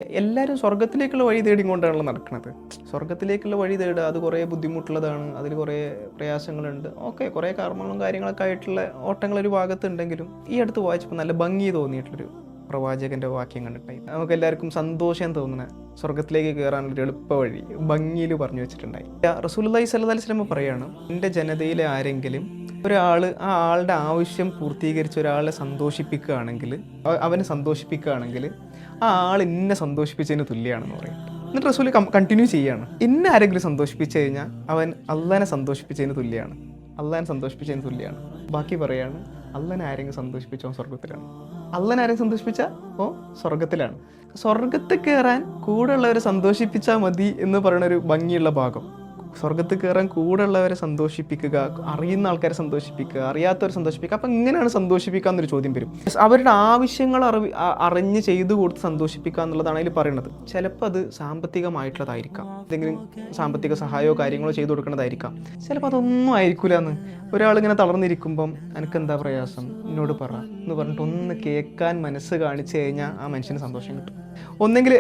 എല്ലാവരും സ്വർഗത്തിലേക്കുള്ള വഴി തേടിക്കൊണ്ടാണല്ലോ നടക്കുന്നത്. സ്വർഗത്തിലേക്കുള്ള വഴി തേടുക അത് കുറേ ബുദ്ധിമുട്ടുള്ളതാണ്, അതിൽ കുറേ പ്രയാസങ്ങളുണ്ട്. ഓക്കെ, കുറേ കർമ്മങ്ങളും കാര്യങ്ങളൊക്കെ ആയിട്ടുള്ള ഓട്ടങ്ങളൊരു ഭാഗത്തുണ്ടെങ്കിലും ഈ അടുത്ത് വായിച്ചപ്പോൾ നല്ല ഭംഗി തോന്നിയിട്ടുള്ളൊരു പ്രവാചകൻ്റെ വാക്യം കണ്ടിട്ടായി നമുക്ക് എല്ലാവർക്കും സന്തോഷം തോന്നുന്ന സ്വർഗത്തിലേക്ക് കയറാനുള്ളൊരു എളുപ്പ വഴി ഭംഗിയിൽ പറഞ്ഞു വെച്ചിട്ടുണ്ടായി. റസൂലുള്ളാഹി സ്വല്ലല്ലാഹി അലൈഹി വസല്ലം പറയാണ്, എൻ്റെ ജനതയിലെ ആരെങ്കിലും ഒരാൾ ആ ആളുടെ ആവശ്യം പൂർത്തീകരിച്ച് ഒരാളെ സന്തോഷിപ്പിക്കുകയാണെങ്കിൽ, അവനെ സന്തോഷിപ്പിക്കുകയാണെങ്കിൽ ആ ആൾ എന്നെ സന്തോഷിപ്പിച്ചതിന് തുല്യമാണെന്ന് പറയും. എന്നിട്ട് റസൂൽ കണ്ടിന്യൂ ചെയ്യാണ്, എന്നെ ആരെങ്കിലും സന്തോഷിപ്പിച്ചു കഴിഞ്ഞാൽ അവൻ അള്ളാനെ സന്തോഷിപ്പിച്ചതിന് തുല്യമാണ്, അള്ളാനെ സന്തോഷിപ്പിച്ചതിന് തുല്യമാണ്. ബാക്കി പറയാണ്, അള്ളാനെ ആരെങ്കിലും സന്തോഷിപ്പിച്ചോ സ്വർഗത്തിലാണ്, അള്ളാനെ ആരെങ്കിലും സന്തോഷിപ്പിച്ചാൽ ഓ സ്വർഗത്തിലാണ്. സ്വർഗത്തിൽ കയറാൻ കൂടെ ഉള്ളവരെ സന്തോഷിപ്പിച്ചാൽ മതി എന്ന് പറയുന്ന ഒരു ഭംഗിയുള്ള ഭാഗം. സ്വർഗത്തിൽ കയറാൻ കൂടെ ഉള്ളവരെ സന്തോഷിപ്പിക്കുക, അറിയുന്ന ആൾക്കാരെ സന്തോഷിപ്പിക്കുക, അറിയാത്തവരെ സന്തോഷിപ്പിക്കുക. അപ്പം എങ്ങനെയാണ് സന്തോഷിപ്പിക്കുക എന്നൊരു ചോദ്യം വരും. അവരുടെ ആവശ്യങ്ങൾ അറിഞ്ഞ് ചെയ്തു കൊടുത്ത് സന്തോഷിപ്പിക്കുക എന്നുള്ളതാണ് അതിൽ പറയുന്നത്. ചിലപ്പോൾ അത് സാമ്പത്തികമായിട്ടുള്ളതായിരിക്കാം, എന്തെങ്കിലും സാമ്പത്തിക സഹായമോ കാര്യങ്ങളോ ചെയ്തു കൊടുക്കുന്നതായിരിക്കാം. ചിലപ്പോൾ അതൊന്നും ആയിരിക്കില്ല എന്ന്. ഒരാളിങ്ങനെ തളർന്നിരിക്കുമ്പം എനിക്കെന്താ പ്രയാസം എന്നോട് പറ എന്ന് പറഞ്ഞിട്ട് ഒന്ന് കേൾക്കാൻ മനസ്സ് കാണിച്ചു കഴിഞ്ഞാൽ ആ മനുഷ്യന് സന്തോഷം കിട്ടും. ഒന്നെങ്കിൽ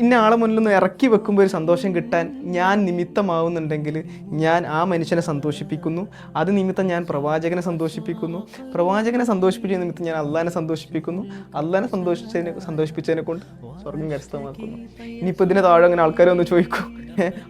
ഇന്ന ആളെ മുന്നിൽ നിന്ന് ഇറക്കി വെക്കുമ്പോൾ ഒരു സന്തോഷം കിട്ടാൻ ഞാൻ നിമിത്തമാവുന്നുണ്ടെങ്കിൽ ഞാൻ ആ മനുഷ്യനെ സന്തോഷിപ്പിക്കുന്നു, അത് നിമിത്തം ഞാൻ പ്രവാചകനെ സന്തോഷിപ്പിക്കുന്നു, പ്രവാചകനെ സന്തോഷിപ്പിച്ച നിമിത്തം ഞാൻ അള്ളാനെ സന്തോഷിപ്പിക്കുന്നു, അള്ളാനെ സന്തോഷിപ്പിച്ചതിനെ കൊണ്ട് സ്വർഗം കരസ്ഥമാക്കുന്നു. ഇനിയിപ്പോൾ ഇതിന് താഴെ അങ്ങനെ ആൾക്കാർ ഒന്ന് ചോദിക്കും,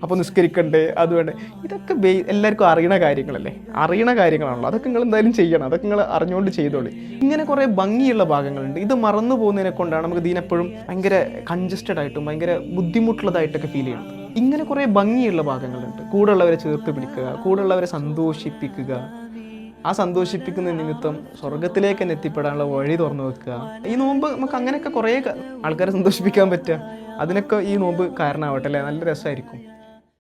അപ്പോൾ നിസ്കരിക്കണ്ടേ, അത് വേണ്ടേ? ഇതൊക്കെ എല്ലാവർക്കും അറിയണ കാര്യങ്ങളല്ലേ, അറിയണ കാര്യങ്ങളാണല്ലോ. അതൊക്കെ നിങ്ങൾ എന്തായാലും ചെയ്യണം, അതൊക്കെ നിങ്ങൾ അറിഞ്ഞുകൊണ്ട് ചെയ്തോളി. ഇങ്ങനെ കുറേ ഭംഗിയുള്ള ഭാഗങ്ങളുണ്ട്. ഇത് മറന്നു പോകുന്നതിനെ കൊണ്ടാണ് നമുക്ക് ഇതിനെപ്പോഴും ഭയങ്കര കൺജസ്റ്റഡ് ആയിട്ടും ഭയങ്കര ബുദ്ധിമുട്ടുള്ളതായിട്ടൊക്കെ ഫീൽ ചെയ്യുന്നത്. ഇങ്ങനെ കുറേ ഭംഗിയുള്ള ഭാഗങ്ങളുണ്ട്. കൂടെയുള്ളവരെ ചേർത്ത് പിടിക്കുക, കൂടെയുള്ളവരെ സന്തോഷിപ്പിക്കുക, ആ സന്തോഷിപ്പിക്കുന്ന നിമിത്തം സ്വർഗത്തിലേക്ക് തന്നെ എത്തിപ്പെടാനുള്ള വഴി തുറന്നു വെക്കുക. ഈ നോമ്പ് നമുക്ക് അങ്ങനെയൊക്കെ കുറേ ആൾക്കാരെ സന്തോഷിപ്പിക്കാൻ പറ്റുക, അതിനൊക്കെ ഈ നോമ്പ് കാരണമാവട്ടെ അല്ലേ? നല്ല രസമായിരിക്കും.